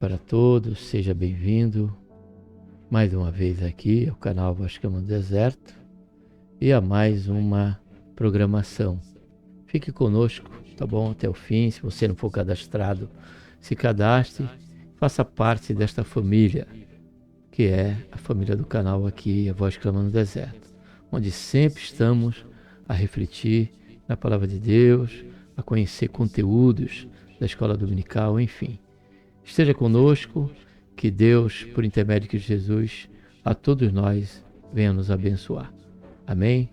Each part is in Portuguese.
Para todos, seja bem-vindo mais uma vez aqui ao canal Voz Clamando do Deserto e a mais uma programação. Fique conosco, tá bom? Até o fim. Se você não for cadastrado, se cadastre, faça parte desta família, que é a família do canal aqui, a Voz Clamando do Deserto, onde sempre estamos a refletir na Palavra de Deus, a conhecer conteúdos da Escola Dominical, enfim. Esteja conosco, que Deus, por intermédio de Jesus, a todos nós venha nos abençoar. Amém?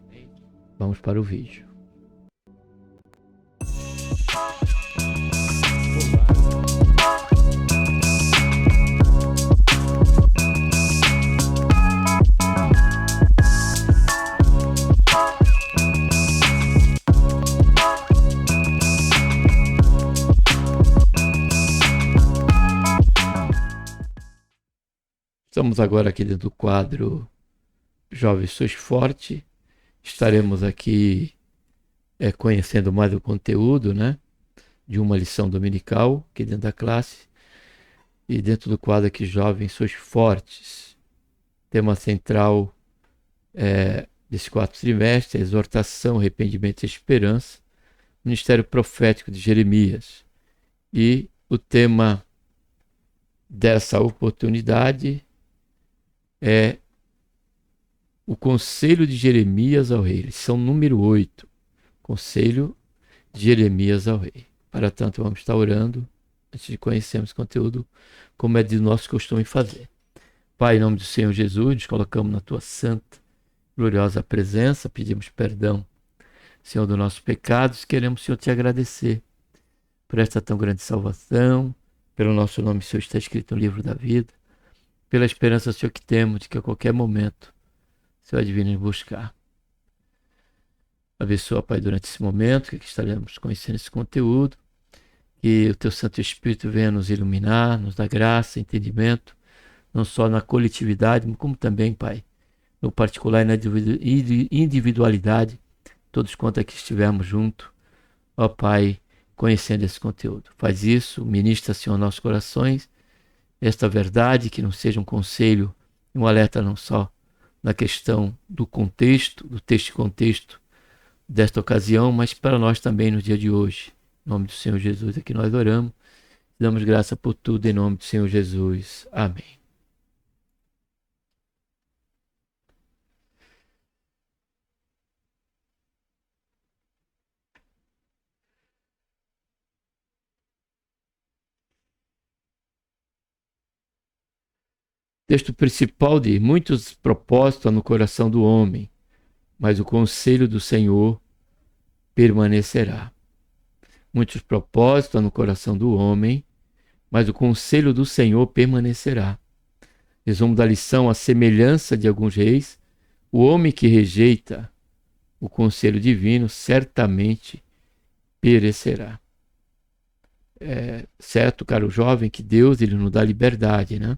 Vamos para o vídeo. Estamos agora aqui dentro do quadro Jovens Sois Forte. Estaremos aqui conhecendo mais o conteúdo, né, de uma lição dominical aqui dentro da classe. E dentro do quadro aqui Jovens Sois Fortes, tema central desse quarto trimestre, exortação, arrependimento e esperança, ministério profético de Jeremias. E o tema dessa oportunidade é o Conselho de Jeremias ao Rei, lição número 8, Conselho de Jeremias ao Rei. Para tanto, vamos estar orando, antes de conhecermos o conteúdo, como é de nosso costume fazer. Pai, em nome do Senhor Jesus, nos colocamos na Tua santa, gloriosa presença, pedimos perdão, Senhor, dos nossos pecados, queremos, Senhor, Te agradecer por esta tão grande salvação, pelo nosso nome, Senhor, está escrito no livro da vida, pela esperança, Senhor, que temos de que a qualquer momento o Senhor vai nos buscar. Abençoa, Pai, durante esse momento que estaremos conhecendo esse conteúdo, que o Teu Santo Espírito venha nos iluminar, nos dar graça, entendimento, não só na coletividade, como também, Pai, no particular e na individualidade, todos quanto aqui estivermos juntos, ó Pai, conhecendo esse conteúdo. Faz isso, ministra, Senhor, nossos corações, esta verdade, que não seja um conselho, um alerta não só na questão do contexto, do texto e contexto desta ocasião, mas para nós também no dia de hoje. Em nome do Senhor Jesus é que nós oramos, damos graça por tudo em nome do Senhor Jesus. Amém. Texto principal diz: muitos propósitos há no coração do homem, mas o conselho do Senhor permanecerá. Muitos propósitos há no coração do homem, mas o conselho do Senhor permanecerá. Resumo da lição: a semelhança de alguns reis, o homem que rejeita o conselho divino certamente perecerá. É certo, caro jovem, que Deus ele nos dá liberdade, né?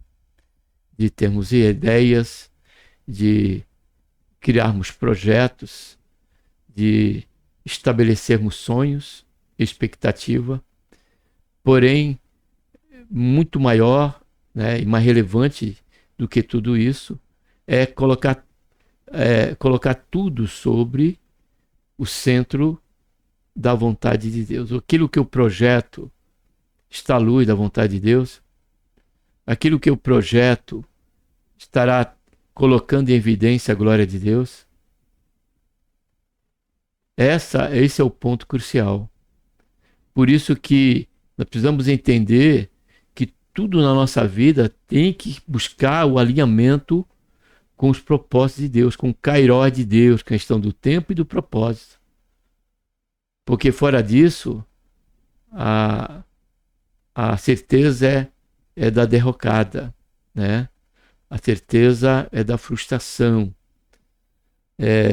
De termos ideias, de criarmos projetos, de estabelecermos sonhos, expectativa, porém, muito maior, né, e mais relevante do que tudo isso, é colocar tudo sobre o centro da vontade de Deus. Aquilo que eu projeto está à luz da vontade de Deus, aquilo que eu projeto estará colocando em evidência a glória de Deus. Esse é o ponto crucial. Por isso que nós precisamos entender que tudo na nossa vida tem que buscar o alinhamento com os propósitos de Deus, com o kairós de Deus, com a questão do tempo e do propósito. Porque fora disso, a certeza é da derrocada, né? A certeza é da frustração.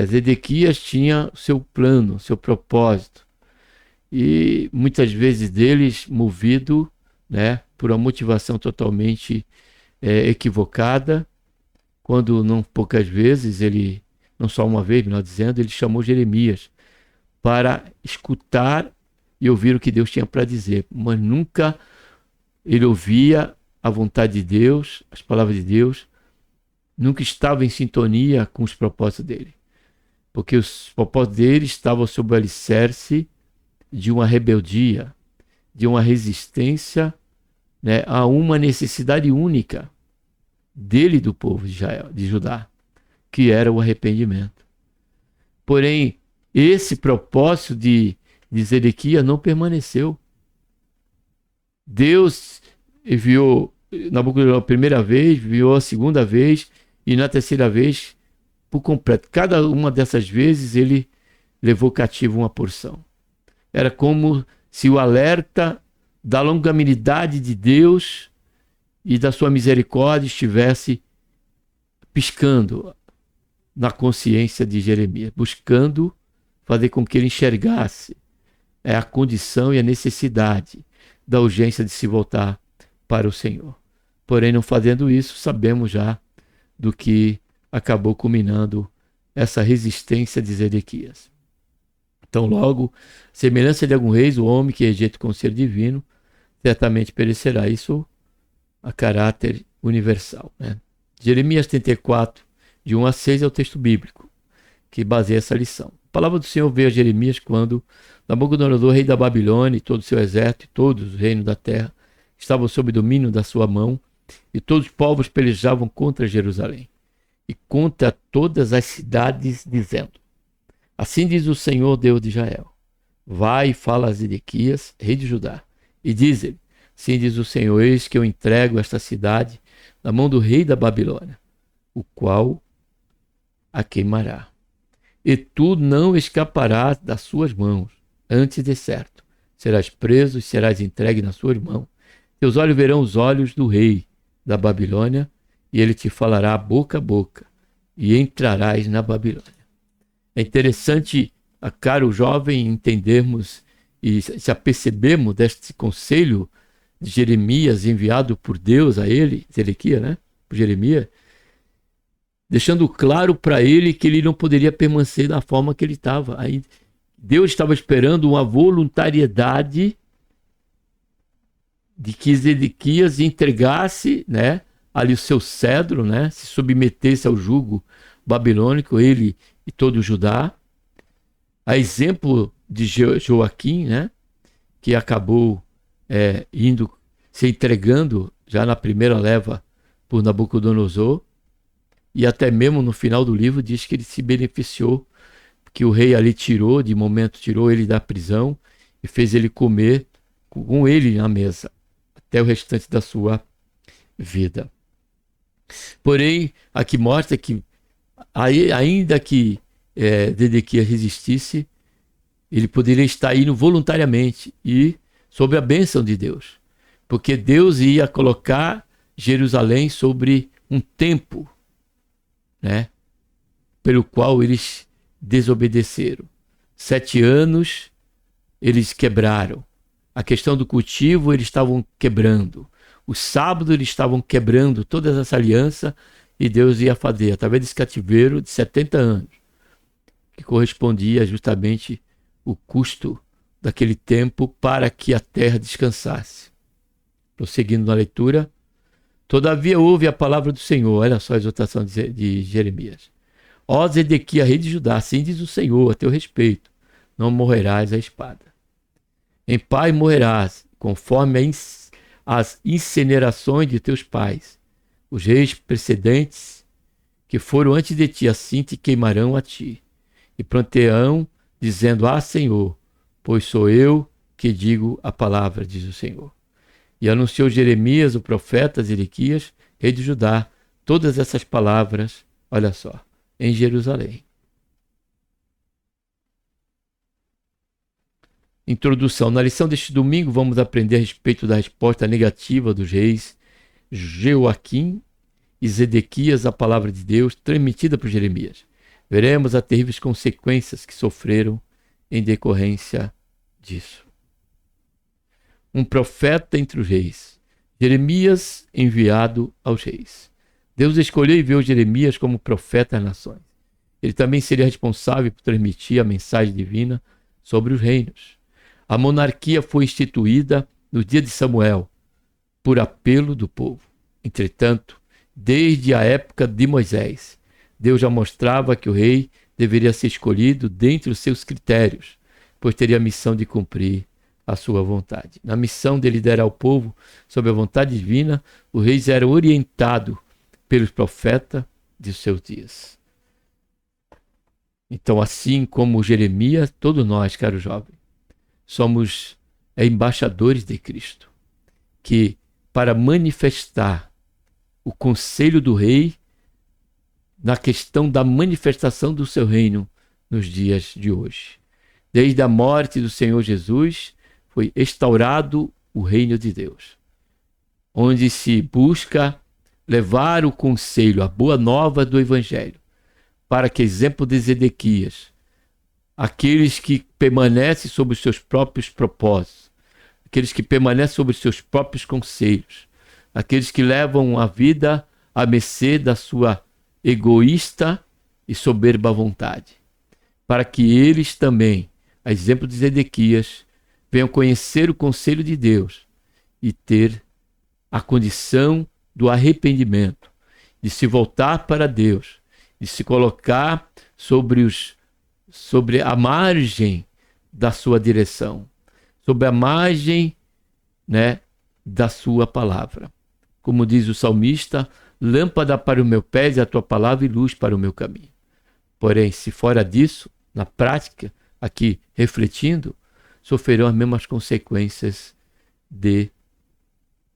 Zedequias tinha o seu plano, seu propósito, e muitas vezes deles movido, né, por uma motivação totalmente equivocada, quando não poucas vezes ele, não só uma vez, melhor dizendo, ele chamou Jeremias para escutar e ouvir o que Deus tinha para dizer, mas nunca ele ouvia a vontade de Deus, as palavras de Deus, nunca estavam em sintonia com os propósitos dele. Porque os propósitos dele estavam sob o alicerce de uma rebeldia, de uma resistência, né, a uma necessidade única dele e do povo de Israel, de Judá, que era o arrependimento. Porém, esse propósito de Zedequias não permaneceu. Deus enviou Nabucodonosor a primeira vez, enviou a segunda vez e na terceira vez por completo. Cada uma dessas vezes ele levou cativo uma porção. Era como se o alerta da longanimidade de Deus e da sua misericórdia estivesse piscando na consciência de Jeremias, buscando fazer com que ele enxergasse a condição e a necessidade da urgência de se voltar para o Senhor. Porém, não fazendo isso, sabemos já do que acabou culminando essa resistência de Zedequias. Então, logo, semelhança de algum reis, o homem que rejeita o conselho divino, certamente perecerá. Isso a caráter universal, né? Jeremias 34, de 1 a 6 é o texto bíblico que baseia essa lição. A palavra do Senhor veio a Jeremias quando Nabucodonosor, rei da Babilônia, e todo o seu exército, e todos os reinos da terra, estavam sob domínio da sua mão, e todos os povos pelejavam contra Jerusalém, e contra todas as cidades, dizendo: assim diz o Senhor, Deus de Israel, vai e fala a Zedequias, rei de Judá, e diz-lhe: assim diz o Senhor, eis que eu entrego esta cidade na mão do rei da Babilônia, o qual a queimará. E tu não escaparás das suas mãos. Antes de certo, serás preso e serás entregue nas suas mãos. Teus olhos verão os olhos do rei da Babilônia, e ele te falará boca a boca, e entrarás na Babilônia. É interessante, caro jovem, entendermos e se apercebermos deste conselho de Jeremias enviado por Deus a ele, Zedequias, né? Por Jeremias, deixando claro para ele que ele não poderia permanecer da forma que ele estava. Deus estava esperando uma voluntariedade de que Zedequias entregasse, né, ali o seu cedro, né, se submetesse ao jugo babilônico, ele e todo o Judá. A exemplo de Joaquim, né, que acabou se entregando já na primeira leva por Nabucodonosor, e até mesmo no final do livro diz que ele se beneficiou, que o rei ali tirou ele da prisão e fez ele comer com ele na mesa até o restante da sua vida. Porém, aqui mostra que ainda que Zedequias resistisse, ele poderia estar indo voluntariamente e sob a bênção de Deus, porque Deus ia colocar Jerusalém sobre um tempo, né, pelo qual eles desobedeceram. 7 anos eles quebraram. A questão do cultivo eles estavam quebrando. O sábado eles estavam quebrando toda essa aliança, e Deus ia fazer através desse cativeiro de 70 anos, que correspondia justamente o custo daquele tempo para que a terra descansasse. Prosseguindo na leitura, todavia ouve a palavra do Senhor. Olha só a exortação de Jeremias. Ó Zedequias, rei de Judá, assim diz o Senhor a teu respeito: não morrerás à espada. Em paz morrerás, conforme as incinerações de teus pais. Os reis precedentes que foram antes de ti, assim te queimarão a ti. E plantearão, dizendo: ah, Senhor, pois sou eu que digo a palavra, diz o Senhor. E anunciou Jeremias, o profeta, Zedequias, rei de Judá, todas essas palavras, olha só, em Jerusalém. Introdução. Na lição deste domingo vamos aprender a respeito da resposta negativa dos reis Joaquim e Zedequias à palavra de Deus transmitida por Jeremias. Veremos as terríveis consequências que sofreram em decorrência disso. Um profeta entre os reis. Jeremias enviado aos reis. Deus escolheu e enviou Jeremias como profeta às nações. Ele também seria responsável por transmitir a mensagem divina sobre os reinos. A monarquia foi instituída no dia de Samuel, por apelo do povo. Entretanto, desde a época de Moisés, Deus já mostrava que o rei deveria ser escolhido dentre os seus critérios, pois teria a missão de cumprir a sua vontade. Na missão de liderar o povo sob a vontade divina, o rei era orientado pelos profetas de seus dias. Então, assim como Jeremias, todos nós, caro jovem, somos embaixadores de Cristo, que para manifestar o conselho do rei na questão da manifestação do seu reino nos dias de hoje. Desde a morte do Senhor Jesus, foi instaurado o reino de Deus, onde se busca levar o conselho, a boa nova do Evangelho, para que, exemplo de Zedequias, aqueles que permanecem sobre os seus próprios propósitos, aqueles que permanecem sobre os seus próprios conselhos, aqueles que levam a vida à mercê da sua egoísta e soberba vontade, para que eles também, a exemplo de Zedequias, venham conhecer o conselho de Deus e ter a condição do arrependimento, de se voltar para Deus, de se colocar sobre a margem da sua direção, sobre a margem, da sua palavra. Como diz o salmista, lâmpada para o meu pé é a tua palavra e luz para o meu caminho. Porém, se fora disso, na prática, aqui refletindo, sofrerão as mesmas consequências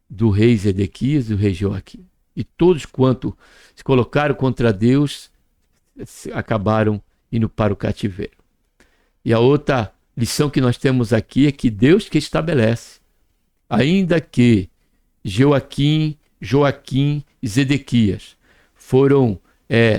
do rei Zedequias e do rei Joaquim. E todos quanto se colocaram contra Deus acabaram indo para o cativeiro. E a outra lição que nós temos aqui é que Deus que estabelece, ainda que Joaquim e Zedequias foram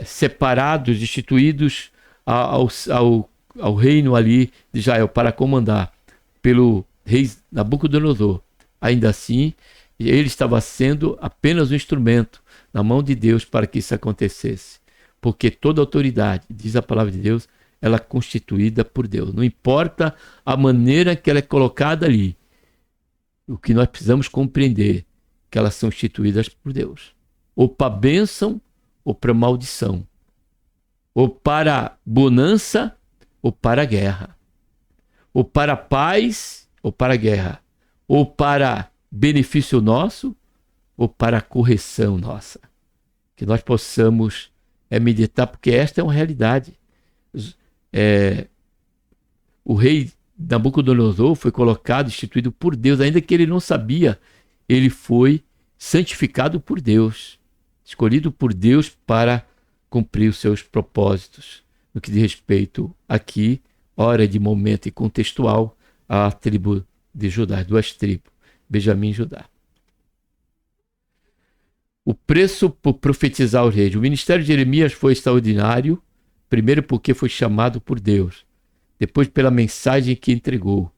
separados, destituídos ao reino ali de Israel para comandar pelo rei Nabucodonosor, ainda assim ele estava sendo apenas um instrumento na mão de Deus para que isso acontecesse, porque toda autoridade, diz a palavra de Deus, ela é constituída por Deus, não importa a maneira que ela é colocada ali. O que nós precisamos compreender que elas são instituídas por Deus, ou para bênção ou para maldição, ou para bonança ou para guerra, ou para paz ou para guerra, ou para benefício nosso ou para correção nossa. Que nós possamos meditar, porque esta é uma realidade. O rei Nabucodonosor foi colocado, instituído por Deus, ainda que ele não sabia, ele foi santificado por Deus, escolhido por Deus para cumprir os seus propósitos, no que diz respeito aqui, hora de momento e contextual, à tribo de Judá, duas tribos, Benjamim e Judá. O preço por profetizar os reis. O ministério de Jeremias foi extraordinário, primeiro porque foi chamado por Deus, depois pela mensagem que entregou,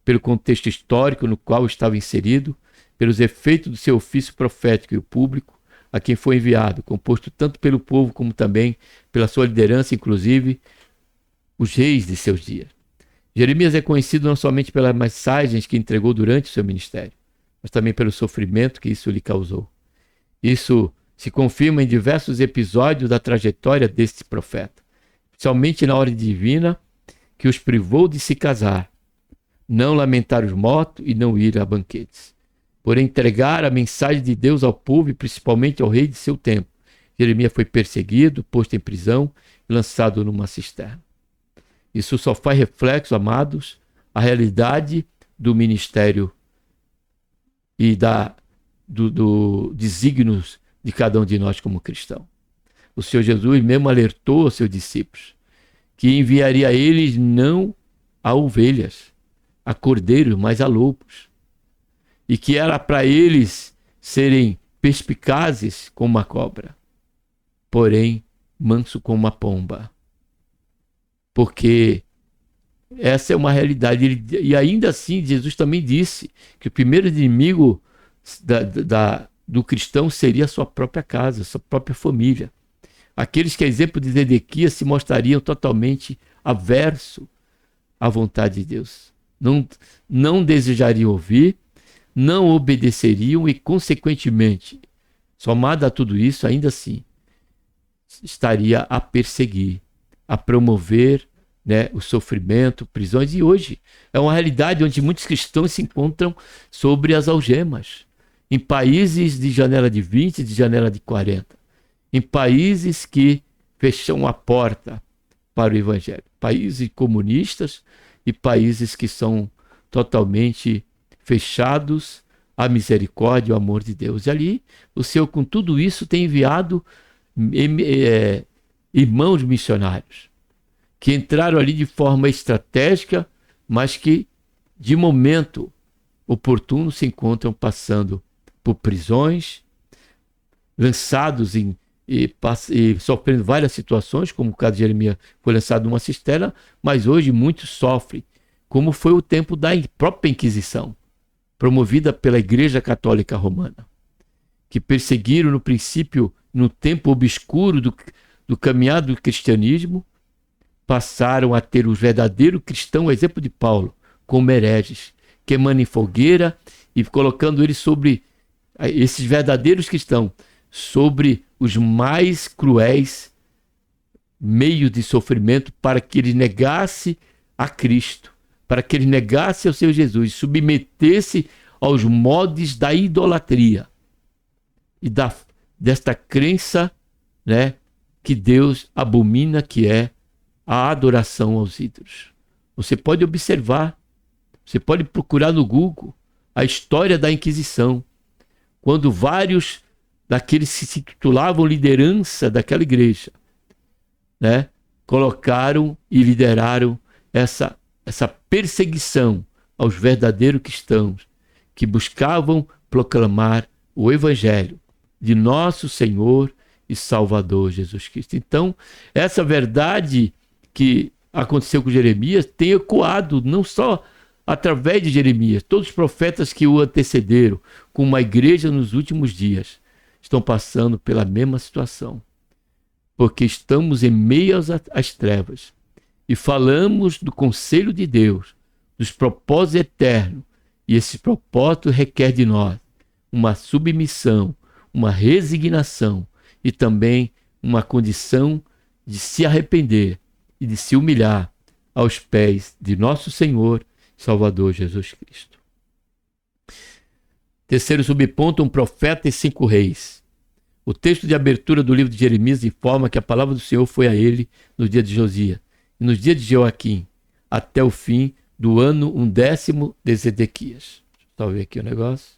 pelo contexto histórico no qual estava inserido, pelos efeitos do seu ofício profético e o público a quem foi enviado, composto tanto pelo povo como também pela sua liderança, inclusive os reis de seus dias. Jeremias é conhecido não somente pelas mensagens que entregou durante o seu ministério, mas também pelo sofrimento que isso lhe causou. Isso se confirma em diversos episódios da trajetória deste profeta, especialmente na ordem divina que os privou de se casar, não lamentar os mortos e não ir a banquetes, por entregar a mensagem de Deus ao povo e principalmente ao rei de seu tempo. Jeremias foi perseguido, posto em prisão e lançado numa cisterna. Isso só faz reflexo, amados, a realidade do ministério e do desígnios de cada um de nós como cristão. O Senhor Jesus mesmo alertou aos seus discípulos que enviaria a eles não a ovelhas, a cordeiros, mas a lobos. E que era para eles serem perspicazes como uma cobra, porém manso como uma pomba. Porque essa é uma realidade. E ainda assim, Jesus também disse que o primeiro inimigo do cristão seria a sua própria casa, a sua própria família. Aqueles que, a exemplo de Zedequias, se mostrariam totalmente averso à vontade de Deus. Não desejariam ouvir, não obedeceriam e, consequentemente, somado a tudo isso, ainda assim, estaria a perseguir, a promover, né, o sofrimento, prisões. E hoje é uma realidade onde muitos cristãos se encontram sobre as algemas, em países de janela de 20, de janela de 40, em países que fecham a porta para o evangelho, países comunistas e países que são totalmente fechados à misericórdia e ao amor de Deus. E ali o Senhor, com tudo isso, tem enviado irmãos missionários que entraram ali de forma estratégica, mas que de momento oportuno se encontram passando por prisões, lançados e sofrendo várias situações, como o caso de Jeremias foi lançado numa cisterna, mas hoje muitos sofrem, como foi o tempo da própria Inquisição, promovida pela Igreja Católica Romana, que perseguiram no princípio, no tempo obscuro do caminhar do cristianismo, passaram a ter os verdadeiros cristãos, o exemplo de Paulo, como hereges, queimando em fogueira e colocando eles sobre, esses verdadeiros cristãos, sobre os mais cruéis meios de sofrimento, para que ele negasse a Cristo, para que ele negasse ao seu Jesus, submetesse aos modos da idolatria e desta crença, né, que Deus abomina, que é a adoração aos ídolos. Você pode observar, você pode procurar no Google a história da Inquisição, quando vários daqueles que se titulavam liderança daquela igreja, né, colocaram e lideraram essa perseguição aos verdadeiros cristãos que buscavam proclamar o evangelho de nosso Senhor e Salvador Jesus Cristo. Então, essa verdade que aconteceu com Jeremias tem ecoado não só através de Jeremias, todos os profetas que o antecederam, como a igreja nos últimos dias, estão passando pela mesma situação, porque estamos em meio às trevas e falamos do conselho de Deus, dos propósitos eternos, e esse propósito requer de nós uma submissão, uma resignação e também uma condição de se arrepender e de se humilhar aos pés de nosso Senhor e Salvador Jesus Cristo. Terceiro subponto, um profeta e 5 reis. O texto de abertura do livro de Jeremias informa que a palavra do Senhor foi a ele no dia de Josias e nos dias de Joaquim, até o fim do ano 10º de Zedequias. Deixa eu só ver aqui o negócio.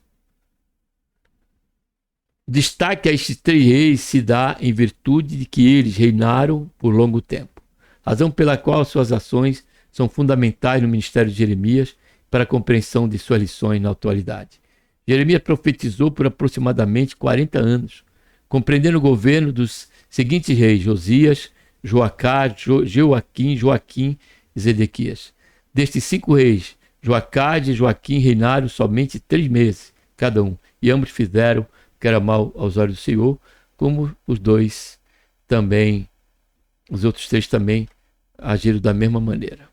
Destaque a estes 3 reis se dá em virtude de que eles reinaram por longo tempo, razão pela qual suas ações são fundamentais no ministério de Jeremias para a compreensão de suas lições na atualidade. Jeremias profetizou por aproximadamente 40 anos, compreendendo o governo dos seguintes reis: Josias, Joacás, Joaquim e Zedequias. Destes 5 reis, Joacás e Joaquim reinaram somente 3 meses cada um, e ambos fizeram que era mal aos olhos do Senhor, como os outros 3 também agiram da mesma maneira.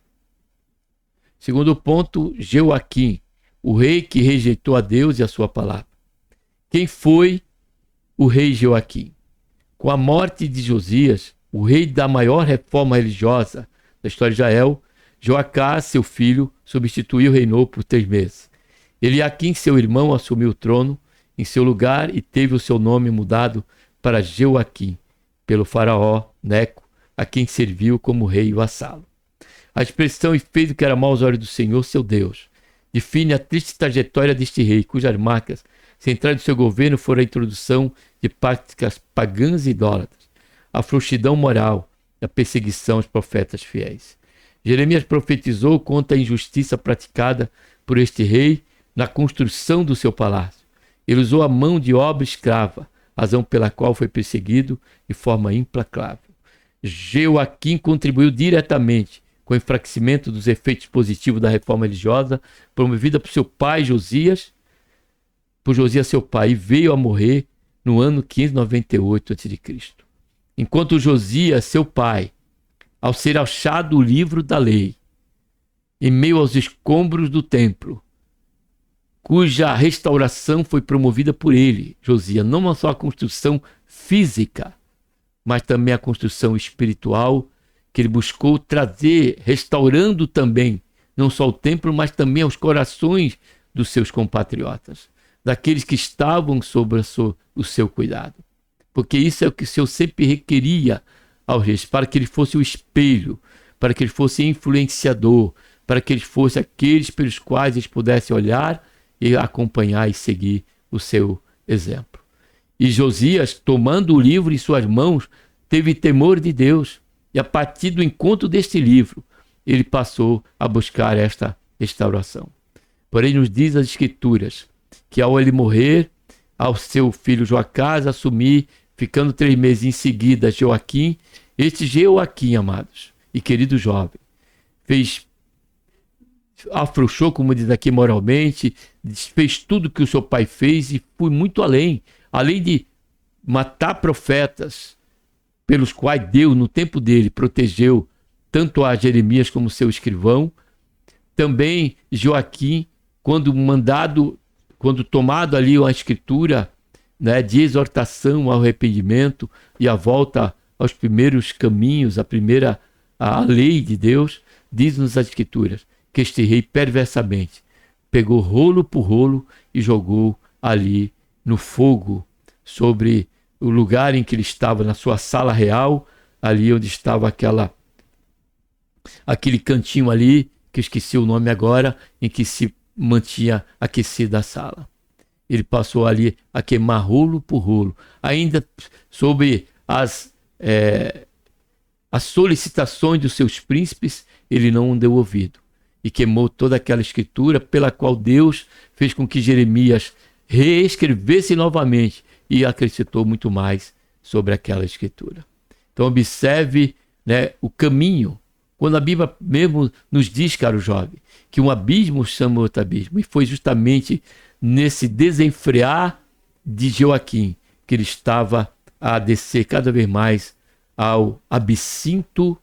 Segundo ponto, Joaquim, o rei que rejeitou a Deus e a sua palavra. Quem foi o rei Joaquim? Com a morte de Josias, o rei da maior reforma religiosa da história de Israel, Joacás, seu filho, substituiu e reinou por 3 meses. Eliaquim, seu irmão, assumiu o trono em seu lugar e teve o seu nome mudado para Joaquim, pelo faraó Neco, a quem serviu como rei vassalo. A expressão "e fez o que era mal aos olhos do Senhor, seu Deus", define a triste trajetória deste rei, cujas marcas centrais do seu governo foram a introdução de práticas pagãs e idólatras, a frouxidão moral e a perseguição aos profetas fiéis. Jeremias profetizou contra a injustiça praticada por este rei na construção do seu palácio. Ele usou a mão de obra escrava, razão pela qual foi perseguido de forma implacável. Joaquim contribuiu diretamente com o enfraquecimento dos efeitos positivos da reforma religiosa promovida por seu pai Josias, por Josias seu pai, e veio a morrer no ano 598 a.C. Enquanto Josias, seu pai, ao ser achado o livro da lei, em meio aos escombros do templo, cuja restauração foi promovida por ele, Josias, não só a construção física, mas também a construção espiritual, que ele buscou trazer, restaurando também, não só o templo, mas também os corações dos seus compatriotas, daqueles que estavam sob o seu cuidado. Porque isso é o que o Senhor sempre requeria aos reis, para que ele fosse o espelho, para que ele fosse influenciador, para que eles fossem aqueles pelos quais eles pudessem olhar e acompanhar e seguir o seu exemplo. E Josias, tomando o livro em suas mãos, teve temor de Deus. E a partir do encontro deste livro, ele passou a buscar esta restauração. Porém, nos diz as Escrituras que ao ele morrer, ao seu filho Joacás assumir, ficando 3 meses em seguida Joaquim, este Joaquim, amados e querido jovem, afrouxou, como diz aqui moralmente, fez tudo que o seu pai fez e foi muito além de matar profetas, pelos quais Deus, no tempo dele, protegeu tanto a Jeremias como seu escrivão. Também Joaquim, quando tomado ali a escritura, né, de exortação ao arrependimento e a volta aos primeiros caminhos, a lei de Deus, diz-nos as Escrituras que este rei perversamente pegou rolo por rolo e jogou ali no fogo, sobre o lugar em que ele estava, na sua sala real, ali onde estava aquele cantinho ali, que eu esqueci o nome agora, em que se mantinha aquecida a sala. Ele passou ali a queimar rolo por rolo, ainda sob as solicitações dos seus príncipes, ele não deu ouvido e queimou toda aquela escritura pela qual Deus fez com que Jeremias reescrevesse novamente e acrescentou muito mais sobre aquela escritura. Então observe, né, o caminho, quando a Bíblia mesmo nos diz, caro jovem, que um abismo chama outro abismo, e foi justamente nesse desenfrear de Joaquim que ele estava a descer cada vez mais ao absinto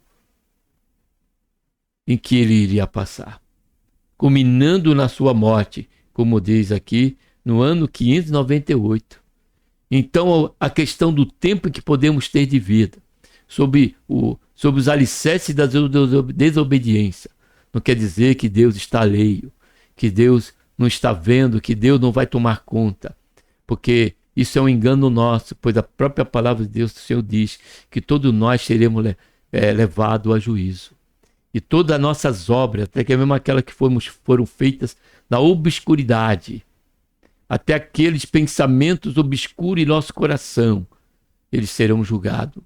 em que ele iria passar, culminando na sua morte, como diz aqui, no ano 598. Então, a questão do tempo que podemos ter de vida, sobre os alicerces da desobediência, não quer dizer que Deus está alheio, que Deus não está vendo, que Deus não vai tomar conta, porque isso é um engano nosso, pois a própria palavra de Deus, o Senhor diz que todos nós seremos levados a juízo. E todas as nossas obras, até que mesmo aquelas que foram feitas na obscuridade, até aqueles pensamentos obscuros em nosso coração, eles serão julgados.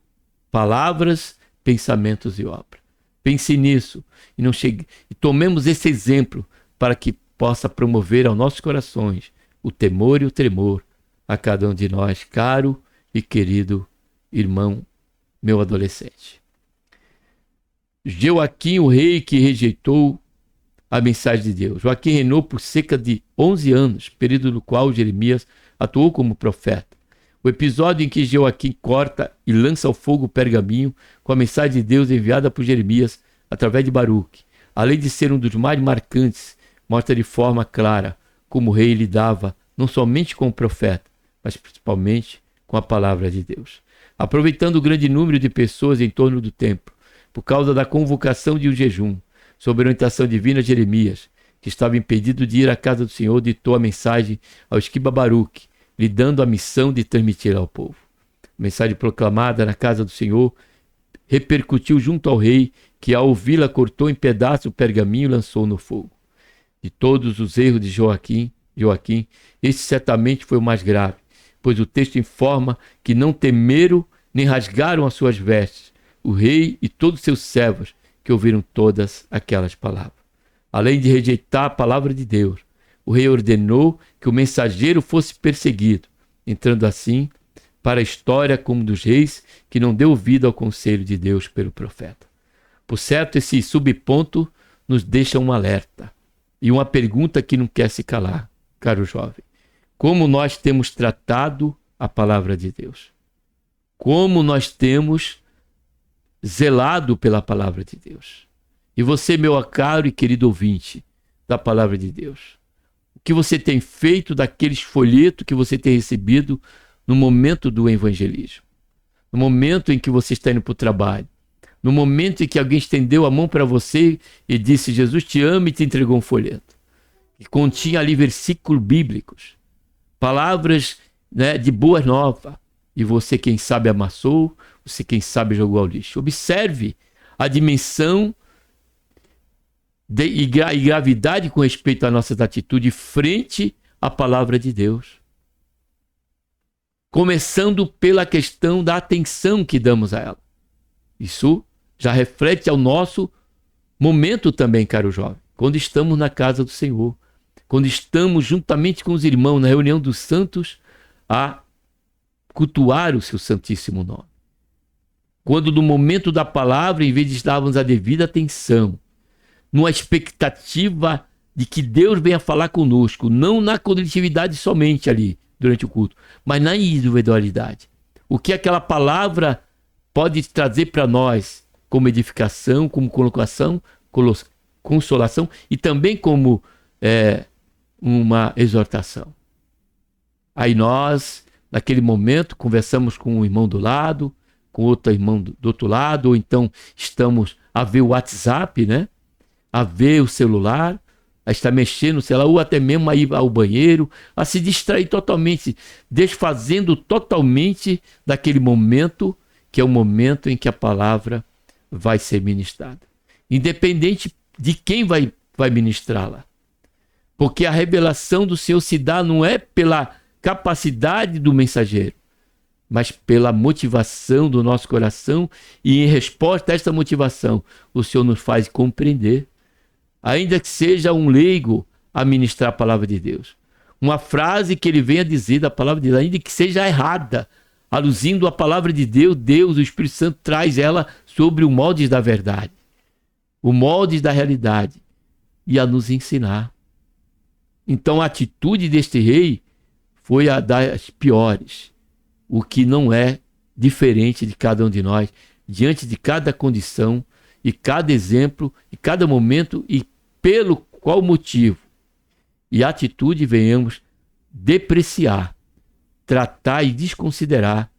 Palavras, pensamentos e obras. Pense nisso e tomemos esse exemplo para que possa promover aos nossos corações o temor e o tremor a cada um de nós, caro e querido irmão, meu adolescente. Joaquim, o rei que rejeitou a mensagem de Deus. Joaquim reinou por cerca de 11 anos, período no qual Jeremias atuou como profeta. O episódio em que Joaquim corta e lança ao fogo o pergaminho com a mensagem de Deus enviada por Jeremias através de Baruque, além de ser um dos mais marcantes, mostra de forma clara como o rei lidava não somente com o profeta, mas principalmente com a palavra de Deus. Aproveitando o grande número de pessoas em torno do templo, por causa da convocação de um jejum, sob orientação divina, Jeremias, que estava impedido de ir à casa do Senhor, ditou a mensagem ao escriba Baruque, lhe dando a missão de transmitir ao povo. A mensagem proclamada na casa do Senhor repercutiu junto ao rei, que ao ouvi-la cortou em pedaços o pergaminho e lançou no fogo. De todos os erros de Joaquim, este certamente foi o mais grave, pois o texto informa que não temeram nem rasgaram as suas vestes, o rei e todos seus servos que ouviram todas aquelas palavras. Além de rejeitar a palavra de Deus, o rei ordenou que o mensageiro fosse perseguido, entrando assim para a história como dos reis que não deu ouvido ao conselho de Deus pelo profeta. Por certo, esse subponto nos deixa um alerta e uma pergunta que não quer se calar, caro jovem. Como nós temos tratado a palavra de Deus? Como nós temos zelado pela palavra de Deus? E você, meu caro e querido ouvinte da palavra de Deus, que você tem feito daqueles folhetos que você tem recebido no momento do evangelismo, no momento em que você está indo para o trabalho, no momento em que alguém estendeu a mão para você e disse: Jesus te ama, e te entregou um folheto que continha ali versículos bíblicos, palavras, né, de boa nova, e você, quem sabe, amassou, você, quem sabe, jogou ao lixo. Observe a dimensão e gravidade com respeito às nossas atitudes frente à palavra de Deus. Começando pela questão da atenção que damos a ela. Isso já reflete ao nosso momento também, caro jovem, quando estamos na casa do Senhor, quando estamos juntamente com os irmãos na reunião dos santos a cultuar o seu santíssimo nome. Quando no momento da palavra, em vez de darmos a devida atenção, numa expectativa de que Deus venha falar conosco, não na coletividade somente ali, durante o culto, mas na individualidade. O que aquela palavra pode trazer para nós como edificação, como colocação, consolação e também como uma exortação. Aí nós, naquele momento, conversamos com um irmão do lado, com outro irmão do outro lado, ou então estamos a ver o WhatsApp, né? A ver o celular, a estar mexendo no celular, ou até mesmo a ir ao banheiro, a se distrair totalmente, desfazendo totalmente daquele momento, que é o momento em que a palavra vai ser ministrada. Independente de quem vai ministrá-la. Porque a revelação do Senhor se dá não é pela capacidade do mensageiro, mas pela motivação do nosso coração, e em resposta a esta motivação, o Senhor nos faz compreender, ainda que seja um leigo a ministrar a palavra de Deus. Uma frase que ele venha dizer da palavra de Deus, ainda que seja errada, aluzindo a palavra de Deus, o Espírito Santo traz ela sobre o molde da verdade, o molde da realidade, e a nos ensinar. Então a atitude deste rei foi a das piores, o que não é diferente de cada um de nós, diante de cada condição, e cada exemplo, e cada momento, e pelo qual motivo e atitude venhamos depreciar, tratar e desconsiderar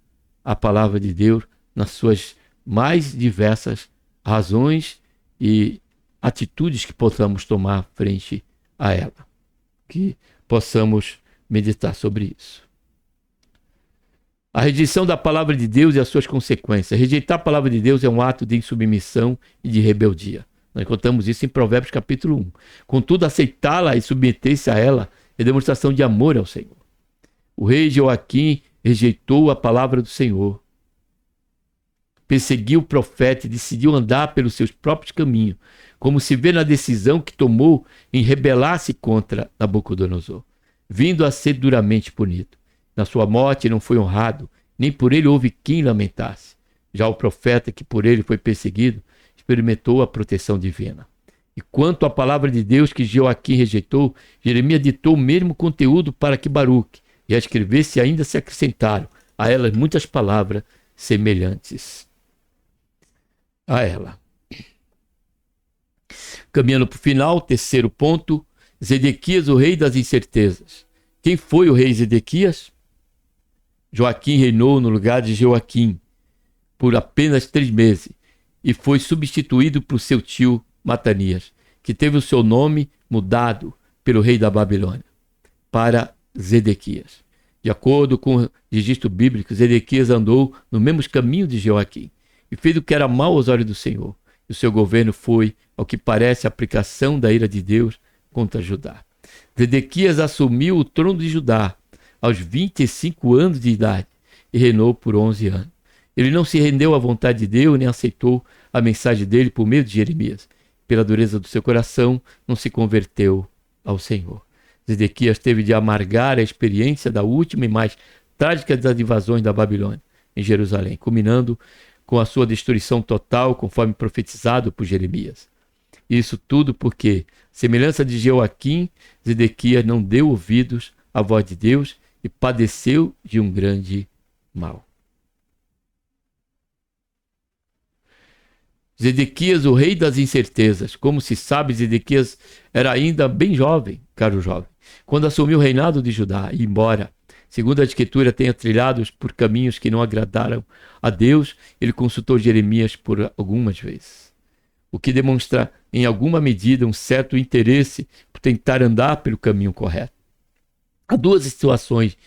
a palavra de Deus nas suas mais diversas razões e atitudes que possamos tomar frente a ela. Que possamos meditar sobre isso. A rejeição da palavra de Deus e as suas consequências. Rejeitar a palavra de Deus é um ato de insubmissão e de rebeldia. Nós encontramos isso em Provérbios capítulo 1. Contudo, aceitá-la e submeter-se a ela é demonstração de amor ao Senhor. O rei Joaquim rejeitou a palavra do Senhor, perseguiu o profeta e decidiu andar pelos seus próprios caminhos, como se vê na decisão que tomou em rebelar-se contra Nabucodonosor, vindo a ser duramente punido. Na sua morte não foi honrado, nem por ele houve quem lamentasse. Já o profeta, que por ele foi perseguido, experimentou a proteção divina. E quanto à palavra de Deus que Joaquim rejeitou, Jeremias ditou o mesmo conteúdo para que Baruque e a escrevesse, e ainda se acrescentaram a elas muitas palavras semelhantes a ela. Caminhando para o final, terceiro ponto, Zedequias, o rei das incertezas. Quem foi o rei Zedequias? Joaquim reinou no lugar de Joaquim por apenas 3 meses e foi substituído por seu tio Matanias, que teve o seu nome mudado pelo rei da Babilônia para Zedequias. De acordo com o registro bíblico, Zedequias andou no mesmo caminho de Joaquim e fez o que era mal aos olhos do Senhor. E o seu governo foi, ao que parece, a aplicação da ira de Deus contra Judá. Zedequias assumiu o trono de Judá aos 25 anos de idade e reinou por 11 anos. Ele não se rendeu à vontade de Deus, nem aceitou a mensagem dele por meio de Jeremias. Pela dureza do seu coração, não se converteu ao Senhor. Zedequias teve de amargar a experiência da última e mais trágica das invasões da Babilônia em Jerusalém, culminando com a sua destruição total, conforme profetizado por Jeremias. Isso tudo porque, semelhança de Joaquim, Zedequias não deu ouvidos à voz de Deus e padeceu de um grande mal. Zedequias, o rei das incertezas. Como se sabe, Zedequias era ainda bem jovem, caro jovem. Quando assumiu o reinado de Judá, e embora, segundo a Escritura, tenha trilhado por caminhos que não agradaram a Deus, ele consultou Jeremias por algumas vezes, o que demonstra, em alguma medida, um certo interesse por tentar andar pelo caminho correto. Há duas situações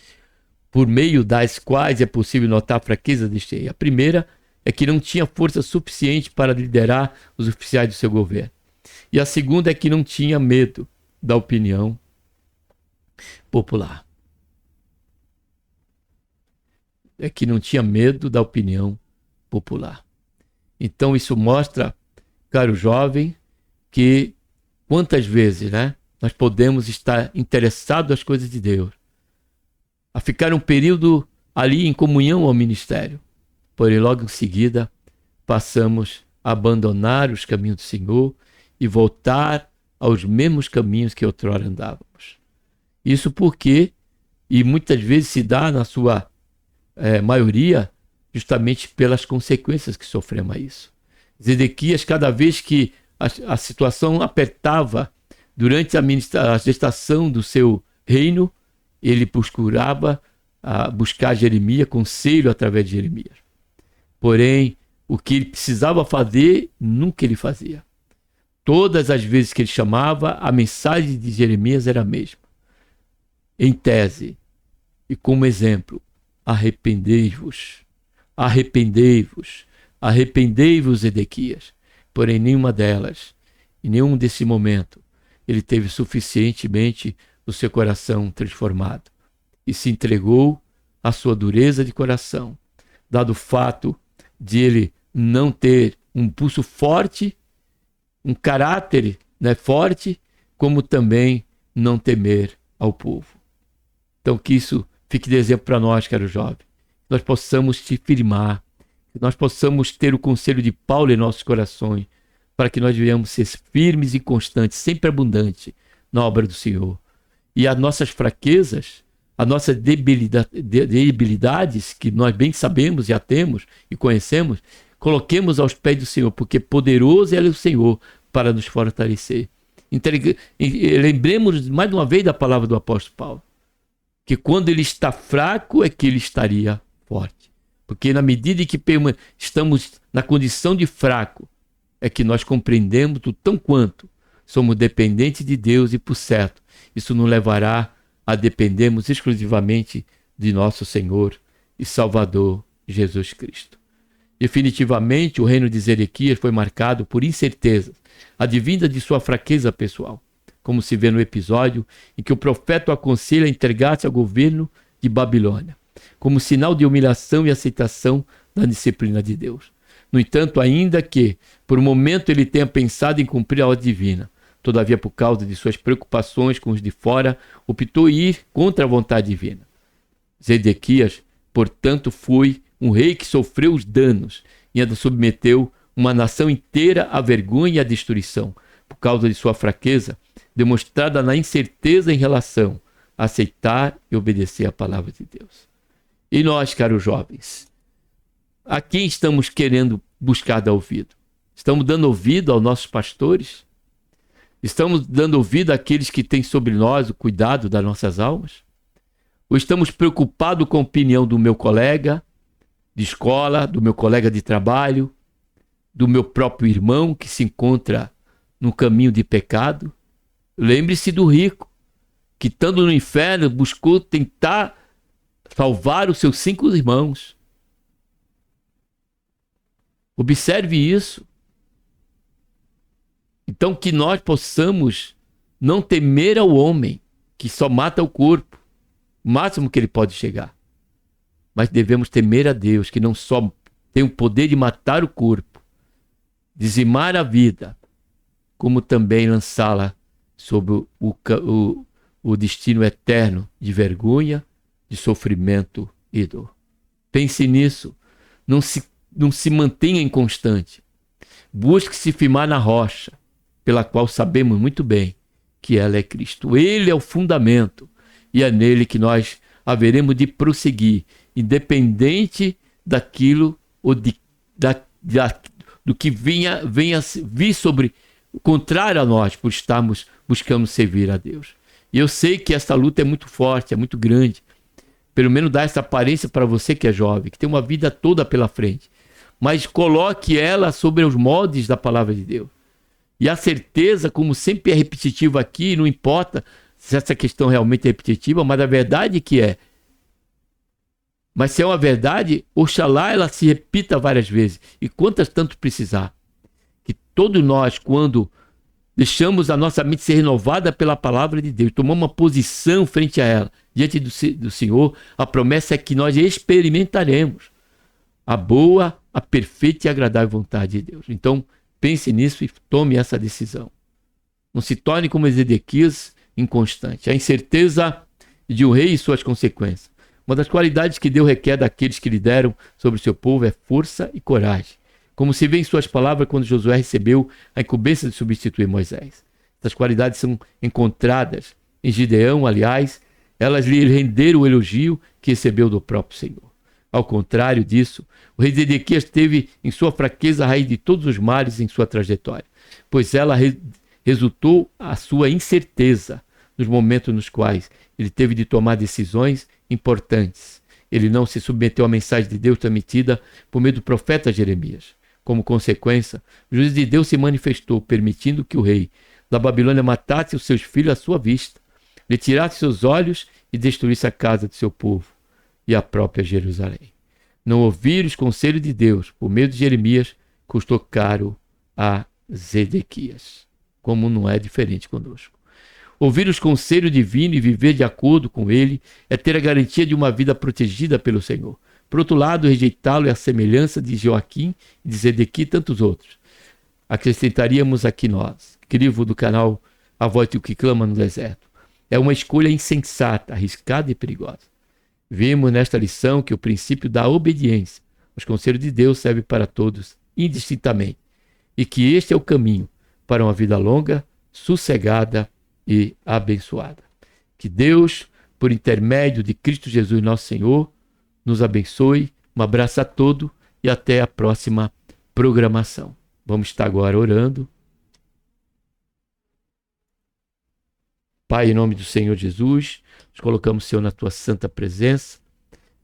por meio das quais é possível notar a fraqueza deste rei. A primeira é que não tinha força suficiente para liderar os oficiais do seu governo. E a segunda é que não tinha medo da opinião popular. É que não tinha medo da opinião popular. Então isso mostra, caro jovem, que quantas vezes, nós podemos estar interessados nas coisas de Deus, a ficar um período ali em comunhão ao ministério, porém logo em seguida passamos a abandonar os caminhos do Senhor e voltar aos mesmos caminhos que outrora andávamos. Isso porque, e muitas vezes se dá na sua maioria, justamente pelas consequências que sofremos a isso. Zedequias, cada vez que a situação apertava durante a gestação do seu reino, ele procurava buscar Jeremias, conselho através de Jeremias. Porém, o que ele precisava fazer, nunca ele fazia. Todas as vezes que ele chamava, a mensagem de Jeremias era a mesma. Em tese, e como exemplo, arrependei-vos, arrependei-vos, arrependei-vos, Zedequias. Porém, nenhuma delas, em nenhum desse momento, ele teve suficientemente o seu coração transformado e se entregou à sua dureza de coração, dado o fato de ele não ter um pulso forte, um caráter forte, como também não temer ao povo. Então que isso fique de exemplo para nós, caro jovem, que nós possamos te firmar, que nós possamos ter o conselho de Paulo em nossos corações, para que nós venhamos ser firmes e constantes, sempre abundantes na obra do Senhor. E as nossas fraquezas, as nossas debilidades, que nós bem sabemos, já temos e conhecemos, coloquemos aos pés do Senhor, porque poderoso é o Senhor para nos fortalecer. Lembremos mais uma vez da palavra do apóstolo Paulo, que quando ele está fraco é que ele estaria forte. Porque na medida em que estamos na condição de fraco, é que nós compreendemos o tão quanto somos dependentes de Deus e, por certo, isso nos levará a dependermos exclusivamente de nosso Senhor e Salvador Jesus Cristo. Definitivamente, o reino de Zedequias foi marcado por incertezas, advinda de sua fraqueza pessoal, como se vê no episódio em que o profeta o aconselha a entregar-se ao governo de Babilônia, como sinal de humilhação e aceitação da disciplina de Deus. No entanto, ainda que, por um momento, ele tenha pensado em cumprir a ordem divina, todavia, por causa de suas preocupações com os de fora, optou em ir contra a vontade divina. Zedequias, portanto, foi um rei que sofreu os danos e ainda submeteu uma nação inteira à vergonha e à destruição, por causa de sua fraqueza, demonstrada na incerteza em relação a aceitar e obedecer a palavra de Deus. E nós, caros jovens, a quem estamos querendo buscar dar ouvido? Estamos dando ouvido aos nossos pastores? Estamos dando ouvido àqueles que têm sobre nós o cuidado das nossas almas? Ou estamos preocupados com a opinião do meu colega de escola, do meu colega de trabalho, do meu próprio irmão que se encontra no caminho de pecado? Lembre-se do rico, que estando no inferno buscou tentar salvar os seus 5 irmãos. Observe isso. Então que nós possamos não temer ao homem, que só mata o corpo, o máximo que ele pode chegar. Mas devemos temer a Deus, que não só tem o poder de matar o corpo, dizimar a vida, como também lançá-la sobre o destino eterno de vergonha, de sofrimento e dor. Pense nisso. Não se mantenha inconstante. Busque se firmar na rocha, pela qual sabemos muito bem que ela é Cristo. Ele é o fundamento e é nele que nós haveremos de prosseguir, independente daquilo ou do que vir sobre o contrário a nós, por estarmos buscando servir a Deus. E eu sei que essa luta é muito forte, é muito grande. Pelo menos dá essa aparência para você que é jovem, que tem uma vida toda pela frente. Mas coloque ela sobre os moldes da palavra de Deus. E a certeza, como sempre é repetitivo aqui, não importa se essa questão realmente é repetitiva, mas a verdade é que é. Mas se é uma verdade, oxalá ela se repita várias vezes. E quantas tanto precisar. Que todos nós, quando deixamos a nossa mente ser renovada pela palavra de Deus, tomamos uma posição frente a ela, diante do Senhor, a promessa é que nós experimentaremos a boa, a perfeita e agradável vontade de Deus. Então, pense nisso e tome essa decisão. Não se torne como Ezequias, inconstante. A incerteza de um rei e suas consequências. Uma das qualidades que Deus requer daqueles que lideram sobre o seu povo é força e coragem. Como se vê em suas palavras quando Josué recebeu a incumbência de substituir Moisés. Essas qualidades são encontradas em Gideão, aliás, elas lhe renderam o elogio que recebeu do próprio Senhor. Ao contrário disso, o rei Ezequias teve em sua fraqueza a raiz de todos os males em sua trajetória, pois ela resultou a sua incerteza nos momentos nos quais ele teve de tomar decisões importantes. Ele não se submeteu à mensagem de Deus transmitida por meio do profeta Jeremias. Como consequência, o juízo de Deus se manifestou, permitindo que o rei da Babilônia matasse os seus filhos à sua vista, lhe tirasse seus olhos e destruísse a casa de seu povo e a própria Jerusalém. Não ouvir os conselhos de Deus por meio de Jeremias custou caro a Zedequias, como não é diferente conosco. Ouvir os conselhos divinos e viver de acordo com ele é ter a garantia de uma vida protegida pelo Senhor. Por outro lado, rejeitá-lo é a semelhança de Joaquim e de Zedequias e tantos outros. Acrescentaríamos aqui nós, crivo do canal A Voz do que Clama no Deserto. É uma escolha insensata, arriscada e perigosa. Vimos nesta lição que o princípio da obediência aos conselhos de Deus serve para todos, indistintamente, e que este é o caminho para uma vida longa, sossegada e abençoada. Que Deus, por intermédio de Cristo Jesus, nosso Senhor, nos abençoe. Um abraço a todos e até a próxima programação. Vamos estar agora orando. Pai, em nome do Senhor Jesus, nos colocamos, Senhor, na tua santa presença.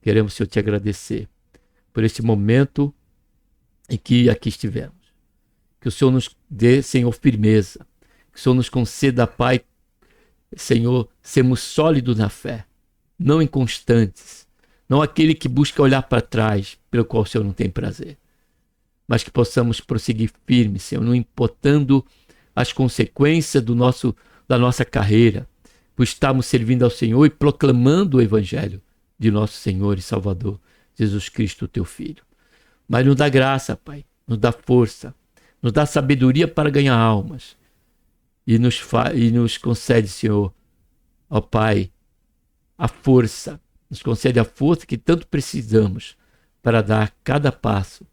Queremos, Senhor, te agradecer por este momento em que aqui estivemos. Que o Senhor nos dê, Senhor, firmeza. Que o Senhor nos conceda, Pai, Senhor, sermos sólidos na fé, não inconstantes, não aquele que busca olhar para trás, pelo qual o Senhor não tem prazer, mas que possamos prosseguir firmes, Senhor, não importando as consequências da nossa carreira, por estarmos servindo ao Senhor e proclamando o Evangelho de nosso Senhor e Salvador, Jesus Cristo, teu Filho. Mas nos dá graça, Pai, nos dá força, nos dá sabedoria para ganhar almas, e nos concede, Senhor, ó Pai, a força, nos concede a força que tanto precisamos para dar cada passo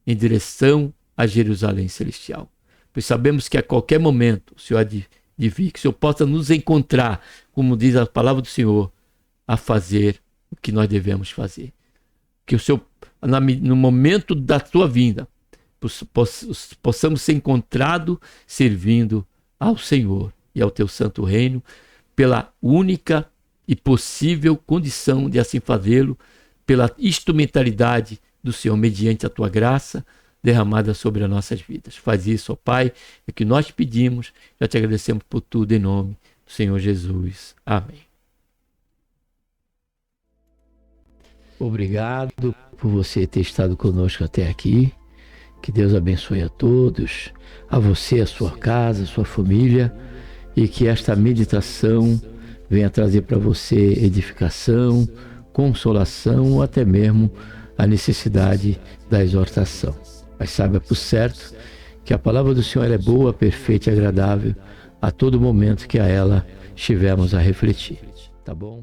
em direção a Jerusalém Celestial. Pois sabemos que a qualquer momento o Senhor há de vir, que o Senhor possa nos encontrar, como diz a palavra do Senhor, a fazer o que nós devemos fazer. Que o Senhor, no momento da tua vinda, possamos ser encontrados servindo ao Senhor e ao teu santo reino, pela única e possível condição de assim fazê-lo, pela instrumentalidade do Senhor, mediante a tua graça derramada sobre as nossas vidas. Faz isso, ó Pai, é que nós pedimos, já te agradecemos por tudo em nome do Senhor Jesus. Amém. Obrigado por você ter estado conosco até aqui. Que Deus abençoe a todos, a você, a sua casa, a sua família, e que esta meditação venha trazer para você edificação, consolação ou até mesmo a necessidade da exortação. Mas saiba por certo que a palavra do Senhor é boa, perfeita e agradável a todo momento que a ela estivermos a refletir. Tá bom?